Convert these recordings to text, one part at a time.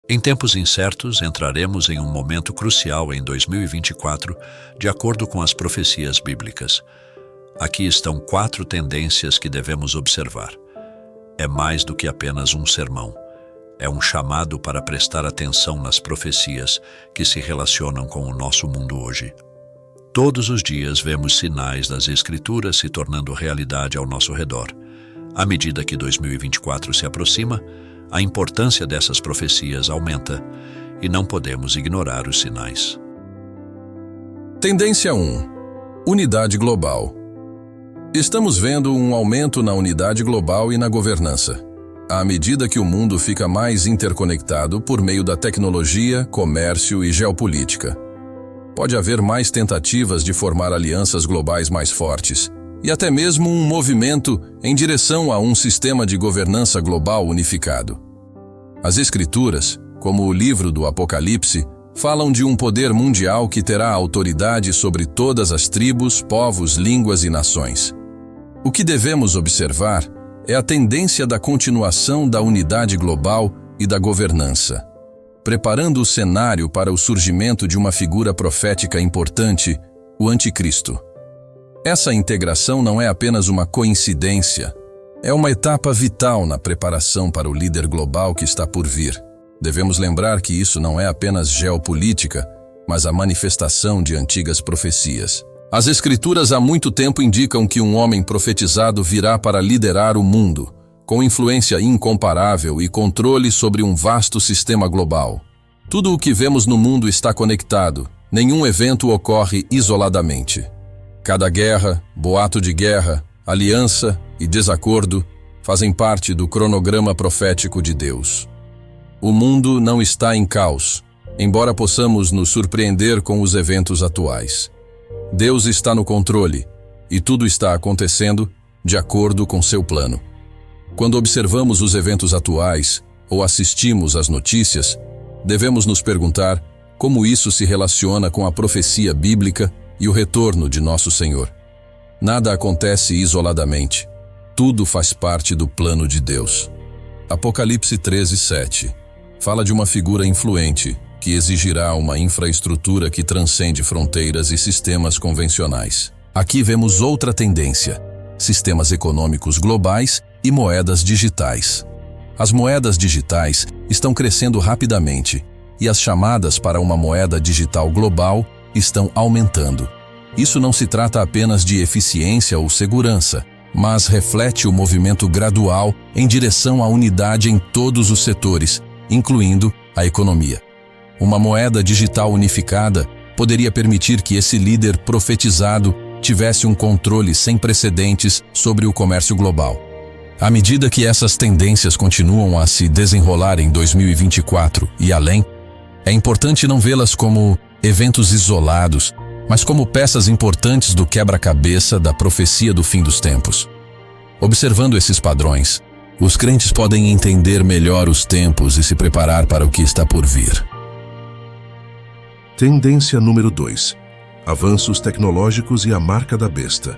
Em tempos incertos, entraremos em um momento crucial em 2024, de acordo com as profecias bíblicas. Aqui estão 4 tendências que devemos observar. É mais do que apenas um sermão. É um chamado para prestar atenção nas profecias que se relacionam com o nosso mundo hoje. Todos os dias vemos sinais das Escrituras se tornando realidade ao nosso redor. À medida que 2024 se aproxima, a importância dessas profecias aumenta e não podemos ignorar os sinais. Tendência 1. Unidade global. Estamos vendo um aumento na unidade global e na governança, à medida que o mundo fica mais interconectado por meio da tecnologia, comércio e geopolítica. Pode haver mais tentativas de formar alianças globais mais fortes, e até mesmo um movimento em direção a um sistema de governança global unificado. As Escrituras, como o livro do Apocalipse, falam de um poder mundial que terá autoridade sobre todas as tribos, povos, línguas e nações. O que devemos observar é a tendência da continuação da unidade global e da governança, preparando o cenário para o surgimento de uma figura profética importante, o Anticristo. Essa integração não é apenas uma coincidência, é uma etapa vital na preparação para o líder global que está por vir. Devemos lembrar que isso não é apenas geopolítica, mas a manifestação de antigas profecias. As Escrituras há muito tempo indicam que um homem profetizado virá para liderar o mundo, com influência incomparável e controle sobre um vasto sistema global. Tudo o que vemos no mundo está conectado, nenhum evento ocorre isoladamente. Cada guerra, boato de guerra, aliança e desacordo fazem parte do cronograma profético de Deus. O mundo não está em caos, embora possamos nos surpreender com os eventos atuais. Deus está no controle, e tudo está acontecendo de acordo com seu plano. Quando observamos os eventos atuais ou assistimos às notícias, devemos nos perguntar como isso se relaciona com a profecia bíblica e o retorno de nosso Senhor. Nada acontece isoladamente. Tudo faz parte do plano de Deus. Apocalipse 13:7 fala de uma figura influente que exigirá uma infraestrutura que transcende fronteiras e sistemas convencionais. Aqui vemos outra tendência: sistemas econômicos globais e moedas digitais. As moedas digitais estão crescendo rapidamente e as chamadas para uma moeda digital global estão aumentando. Isso não se trata apenas de eficiência ou segurança, mas reflete o movimento gradual em direção à unidade em todos os setores, incluindo a economia. Uma moeda digital unificada poderia permitir que esse líder profetizado tivesse um controle sem precedentes sobre o comércio global. À medida que essas tendências continuam a se desenrolar em 2024 e além, é importante não vê-las como eventos isolados, mas como peças importantes do quebra-cabeça da profecia do fim dos tempos. Observando esses padrões, os crentes podem entender melhor os tempos e se preparar para o que está por vir. Tendência número 2. Avanços tecnológicos e a marca da besta.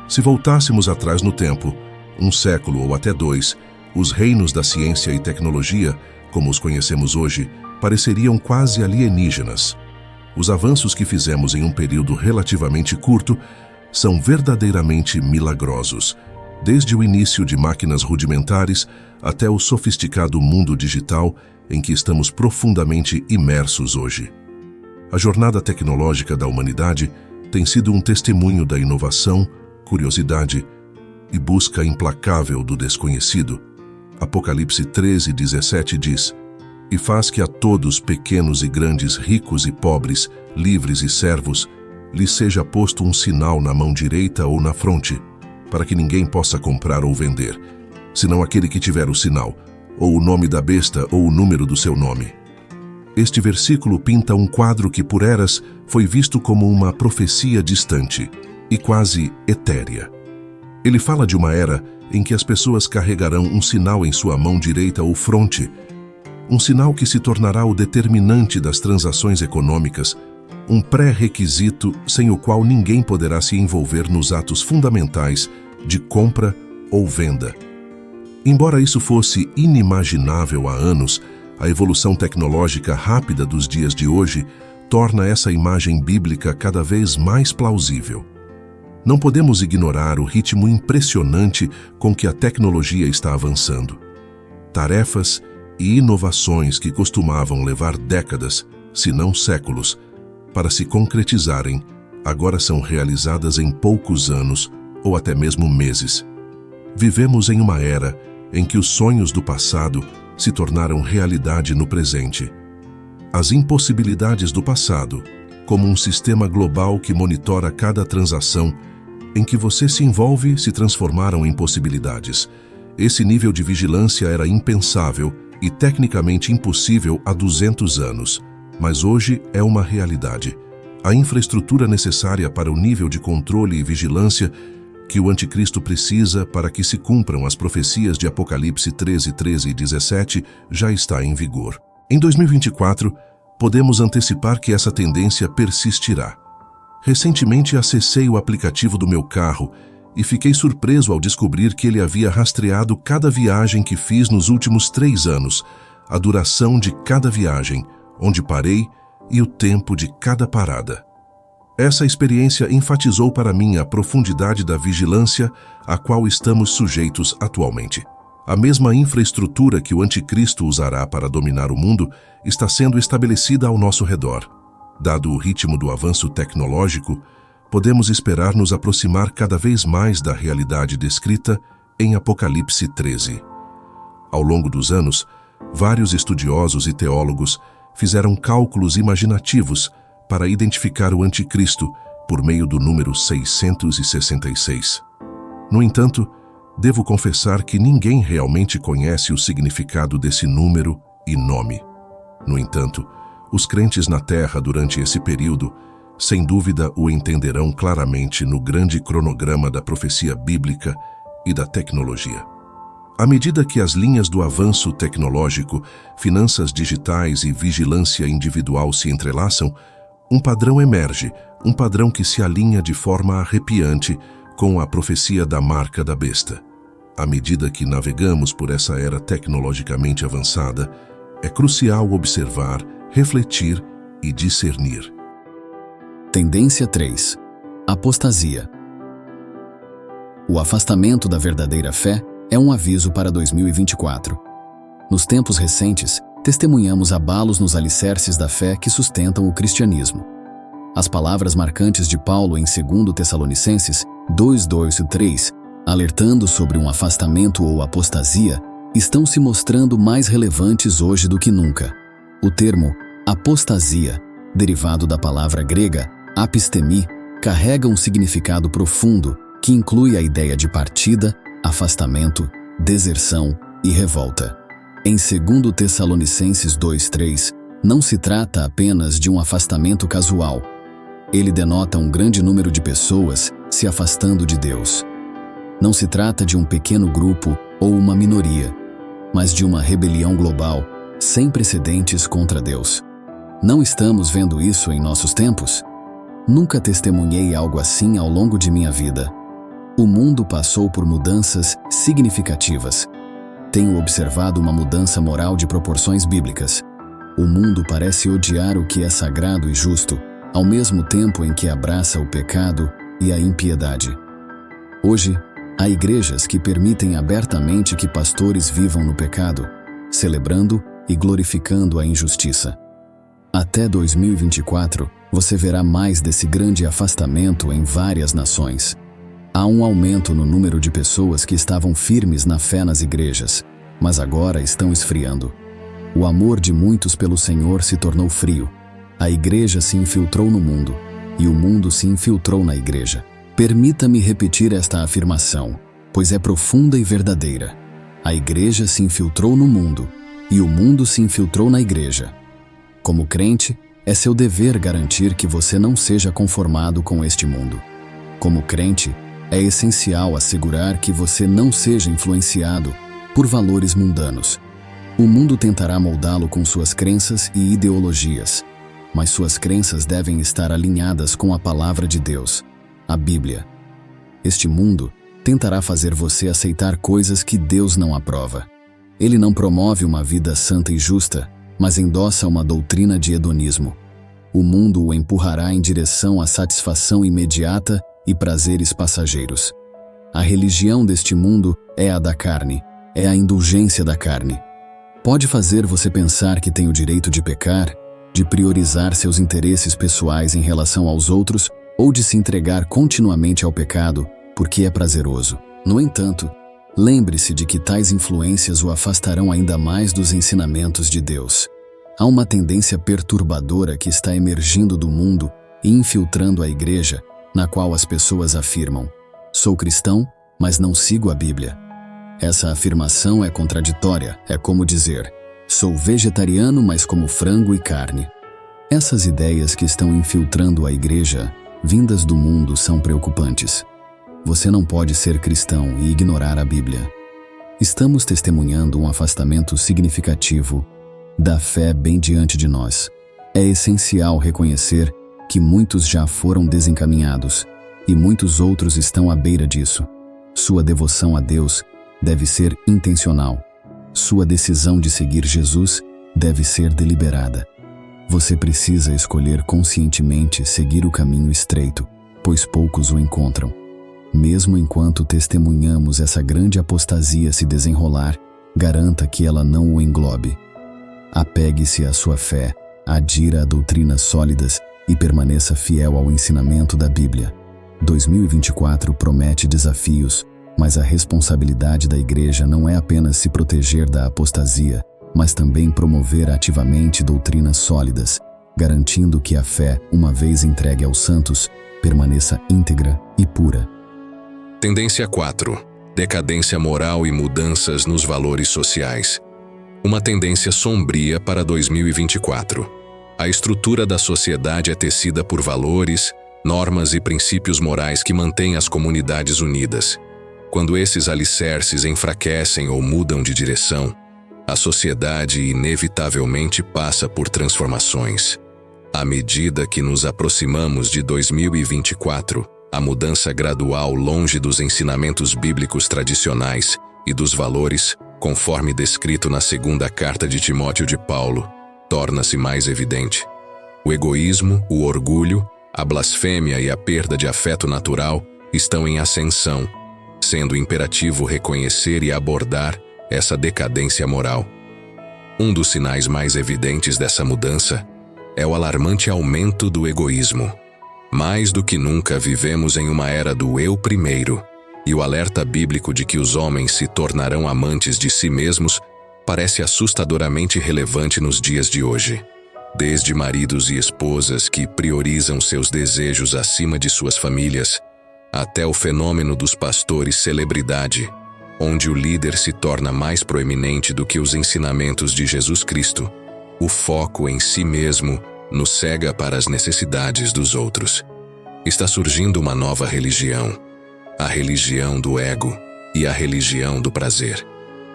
Se voltássemos atrás no tempo, um século ou até 2, os reinos da ciência e tecnologia, como os conhecemos hoje, pareceriam quase alienígenas. Os avanços que fizemos em um período relativamente curto são verdadeiramente milagrosos, desde o início de máquinas rudimentares até o sofisticado mundo digital em que estamos profundamente imersos hoje. A jornada tecnológica da humanidade tem sido um testemunho da inovação, curiosidade e busca implacável do desconhecido. Apocalipse 13:17 diz: "E faz que a todos, pequenos e grandes, ricos e pobres, livres e servos, lhes seja posto um sinal na mão direita ou na fronte, para que ninguém possa comprar ou vender, senão aquele que tiver o sinal, ou o nome da besta ou o número do seu nome." Este versículo pinta um quadro que por eras foi visto como uma profecia distante e quase etérea. Ele fala de uma era em que as pessoas carregarão um sinal em sua mão direita ou fronte, um sinal que se tornará o determinante das transações econômicas, um pré-requisito sem o qual ninguém poderá se envolver nos atos fundamentais de compra ou venda. Embora isso fosse inimaginável há anos, A evolução tecnológica rápida dos dias de hoje torna essa imagem bíblica cada vez mais plausível. Não podemos ignorar o ritmo impressionante com que a tecnologia está avançando. Tarefas e inovações que costumavam levar décadas, se não séculos, para se concretizarem, agora são realizadas em poucos anos ou até mesmo meses. Vivemos em uma era em que os sonhos do passado se tornaram realidade no presente. As impossibilidades do passado, como um sistema global que monitora cada transação em que você se envolve, se transformaram em possibilidades. Esse nível de vigilância era impensável e tecnicamente impossível há 200 anos, mas hoje é uma realidade. A infraestrutura necessária para o nível de controle e vigilância que o anticristo precisa para que se cumpram as profecias de Apocalipse 13, 13 e 17 já está em vigor. Em 2024, podemos antecipar que essa tendência persistirá. Recentemente acessei o aplicativo do meu carro e fiquei surpreso ao descobrir que ele havia rastreado cada viagem que fiz nos últimos 3 anos, a duração de cada viagem, onde parei e o tempo de cada parada. Essa experiência enfatizou para mim a profundidade da vigilância a qual estamos sujeitos atualmente. A mesma infraestrutura que o anticristo usará para dominar o mundo está sendo estabelecida ao nosso redor. Dado o ritmo do avanço tecnológico, podemos esperar nos aproximar cada vez mais da realidade descrita em Apocalipse 13. Ao longo dos anos, vários estudiosos e teólogos fizeram cálculos imaginativos para identificar o anticristo por meio do número 666. No entanto, devo confessar que ninguém realmente conhece o significado desse número e nome. No entanto, os crentes na Terra durante esse período, sem dúvida, o entenderão claramente no grande cronograma da profecia bíblica e da tecnologia. À medida que as linhas do avanço tecnológico, finanças digitais e vigilância individual se entrelaçam, um padrão emerge, um padrão que se alinha de forma arrepiante com a profecia da marca da besta. À medida que navegamos por essa era tecnologicamente avançada, é crucial observar, refletir e discernir. Tendência 3. Apostasia. O afastamento da verdadeira fé é um aviso para 2024. Nos tempos recentes, testemunhamos abalos nos alicerces da fé que sustentam o cristianismo. As palavras marcantes de Paulo em 2 Tessalonicenses 2, 3, alertando sobre um afastamento ou apostasia, estão se mostrando mais relevantes hoje do que nunca. O termo apostasia, derivado da palavra grega apistemi, carrega um significado profundo que inclui a ideia de partida, afastamento, deserção e revolta. Em 2 Tessalonicenses 2:3, não se trata apenas de um afastamento casual. Ele denota um grande número de pessoas se afastando de Deus. Não se trata de um pequeno grupo ou uma minoria, mas de uma rebelião global, sem precedentes contra Deus. Não estamos vendo isso em nossos tempos? Nunca testemunhei algo assim ao longo de minha vida. O mundo passou por mudanças significativas. Tenho observado uma mudança moral de proporções bíblicas. O mundo parece odiar o que é sagrado e justo, ao mesmo tempo em que abraça o pecado e a impiedade. Hoje, há igrejas que permitem abertamente que pastores vivam no pecado, celebrando e glorificando a injustiça. Até 2024, você verá mais desse grande afastamento em várias nações. Há um aumento no número de pessoas que estavam firmes na fé nas igrejas, mas agora estão esfriando. O amor de muitos pelo Senhor se tornou frio. A igreja se infiltrou no mundo, e o mundo se infiltrou na igreja. Permita-me repetir esta afirmação, pois é profunda e verdadeira. A igreja se infiltrou no mundo, e o mundo se infiltrou na igreja. Como crente, é seu dever garantir que você não seja conformado com este mundo. Como crente, é essencial assegurar que você não seja influenciado por valores mundanos. O mundo tentará moldá-lo com suas crenças e ideologias, mas suas crenças devem estar alinhadas com a palavra de Deus, a Bíblia. Este mundo tentará fazer você aceitar coisas que Deus não aprova. Ele não promove uma vida santa e justa, mas endossa uma doutrina de hedonismo. O mundo o empurrará em direção à satisfação imediata e prazeres passageiros. A religião deste mundo é a da carne, é a indulgência da carne. Pode fazer você pensar que tem o direito de pecar, de priorizar seus interesses pessoais em relação aos outros ou de se entregar continuamente ao pecado porque é prazeroso. No entanto, lembre-se de que tais influências o afastarão ainda mais dos ensinamentos de Deus. Há uma tendência perturbadora que está emergindo do mundo e infiltrando a igreja, na qual as pessoas afirmam: sou cristão, mas não sigo a Bíblia. Essa afirmação é contraditória, é como dizer: sou vegetariano, mas como frango e carne. Essas ideias que estão infiltrando a igreja, vindas do mundo, são preocupantes. Você não pode ser cristão e ignorar a Bíblia. Estamos testemunhando um afastamento significativo da fé bem diante de nós. É essencial reconhecer que muitos já foram desencaminhados e muitos outros estão à beira disso. Sua devoção a Deus deve ser intencional. Sua decisão de seguir Jesus deve ser deliberada. Você precisa escolher conscientemente seguir o caminho estreito, pois poucos o encontram. Mesmo enquanto testemunhamos essa grande apostasia se desenrolar, garanta que ela não o englobe. Apegue-se à sua fé, adira a doutrinas sólidas e permaneça fiel ao ensinamento da Bíblia. 2024 promete desafios, mas a responsabilidade da igreja não é apenas se proteger da apostasia, mas também promover ativamente doutrinas sólidas, garantindo que a fé, uma vez entregue aos santos, permaneça íntegra e pura. Tendência 4. Decadência moral e mudanças nos valores sociais. Uma tendência sombria para 2024. A estrutura da sociedade é tecida por valores, normas e princípios morais que mantêm as comunidades unidas. Quando esses alicerces enfraquecem ou mudam de direção, a sociedade inevitavelmente passa por transformações. À medida que nos aproximamos de 2024, a mudança gradual longe dos ensinamentos bíblicos tradicionais e dos valores, conforme descrito na segunda carta de Timóteo de Paulo, torna-se mais evidente. O egoísmo, o orgulho, a blasfêmia e a perda de afeto natural estão em ascensão, sendo imperativo reconhecer e abordar essa decadência moral. Um dos sinais mais evidentes dessa mudança é o alarmante aumento do egoísmo. Mais do que nunca vivemos em uma era do eu primeiro, e o alerta bíblico de que os homens se tornarão amantes de si mesmos parece assustadoramente relevante nos dias de hoje. Desde maridos e esposas que priorizam seus desejos acima de suas famílias, até o fenômeno dos pastores celebridade, onde o líder se torna mais proeminente do que os ensinamentos de Jesus Cristo. O foco em si mesmo nos cega para as necessidades dos outros. Está surgindo uma nova religião, a religião do ego e a religião do prazer.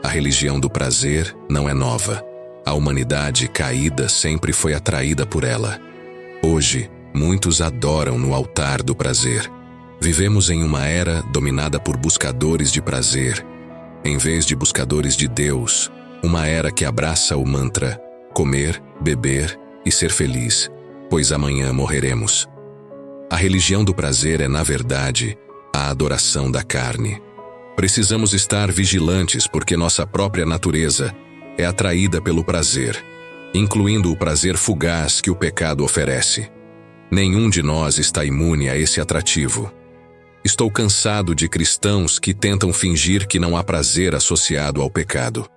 A religião do prazer não é nova. A humanidade caída sempre foi atraída por ela. Hoje, muitos adoram no altar do prazer. Vivemos em uma era dominada por buscadores de prazer, em vez de buscadores de Deus, uma era que abraça o mantra: comer, beber e ser feliz, pois amanhã morreremos. A religião do prazer é, na verdade, a adoração da carne. Precisamos estar vigilantes porque nossa própria natureza é atraída pelo prazer, incluindo o prazer fugaz que o pecado oferece. Nenhum de nós está imune a esse atrativo. Estou cansado de cristãos que tentam fingir que não há prazer associado ao pecado.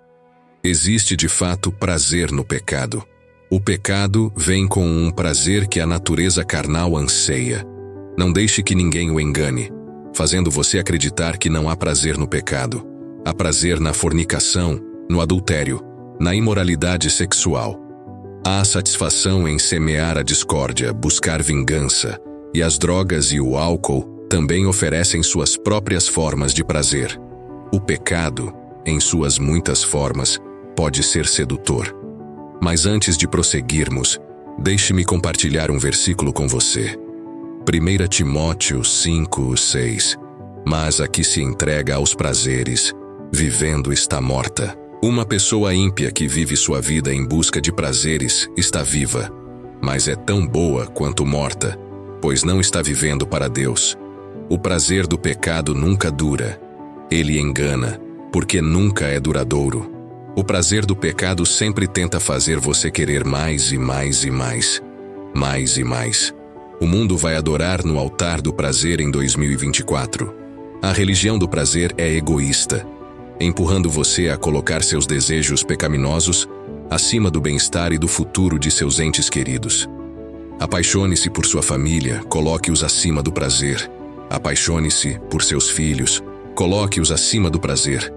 Existe de fato prazer no pecado. O pecado vem com um prazer que a natureza carnal anseia. Não deixe que ninguém o engane, fazendo você acreditar que não há prazer no pecado. Há prazer na fornicação, no adultério, na imoralidade sexual. Há satisfação em semear a discórdia, buscar vingança, e as drogas e o álcool também oferecem suas próprias formas de prazer. O pecado, em suas muitas formas, pode ser sedutor. Mas antes de prosseguirmos, deixe-me compartilhar um versículo com você. 1 Timóteo 5:6. Mas a que se entrega aos prazeres, vivendo está morta. Uma pessoa ímpia que vive sua vida em busca de prazeres está viva, mas é tão boa quanto morta, pois não está vivendo para Deus. O prazer do pecado nunca dura. Ele engana, porque nunca é duradouro. O prazer do pecado sempre tenta fazer você querer mais e mais e mais. Mais e mais. O mundo vai adorar no altar do prazer em 2024. A religião do prazer é egoísta, empurrando você a colocar seus desejos pecaminosos acima do bem-estar e do futuro de seus entes queridos. Apaixone-se por sua família, coloque-os acima do prazer. Apaixone-se por seus filhos, coloque-os acima do prazer.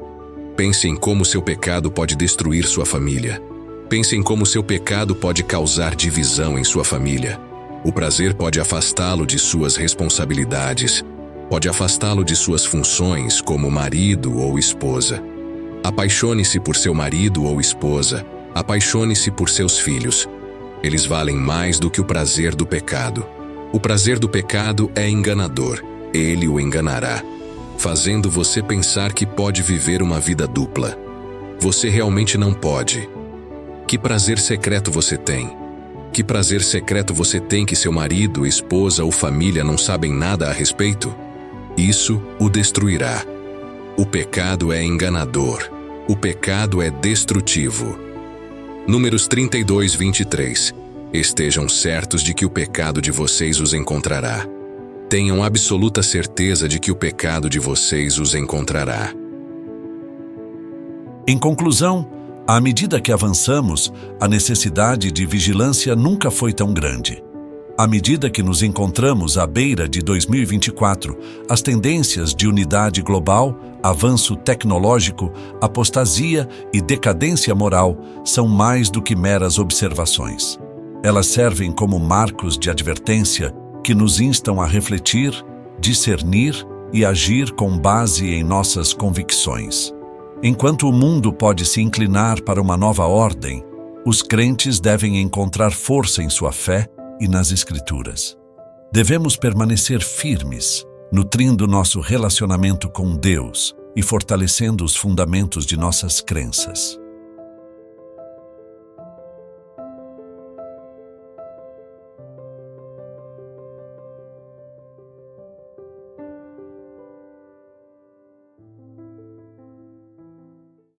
Pense em como seu pecado pode destruir sua família. Pense em como seu pecado pode causar divisão em sua família. O prazer pode afastá-lo de suas responsabilidades, pode afastá-lo de suas funções como marido ou esposa. Apaixone-se por seu marido ou esposa, apaixone-se por seus filhos. Eles valem mais do que o prazer do pecado. O prazer do pecado é enganador, ele o enganará, fazendo você pensar que pode viver uma vida dupla. Você realmente não pode. Que prazer secreto você tem? Que prazer secreto você tem que seu marido, esposa ou família não sabem nada a respeito? Isso o destruirá. O pecado é enganador. O pecado é destrutivo. Números 32, 23. Estejam certos de que o pecado de vocês os encontrará. Tenham absoluta certeza de que o pecado de vocês os encontrará. Em conclusão, à medida que avançamos, a necessidade de vigilância nunca foi tão grande. À medida que nos encontramos à beira de 2024, as tendências de unidade global, avanço tecnológico, apostasia e decadência moral são mais do que meras observações. Elas servem como marcos de advertência que nos instam a refletir, discernir e agir com base em nossas convicções. Enquanto o mundo pode se inclinar para uma nova ordem, os crentes devem encontrar força em sua fé e nas Escrituras. Devemos permanecer firmes, nutrindo nosso relacionamento com Deus e fortalecendo os fundamentos de nossas crenças.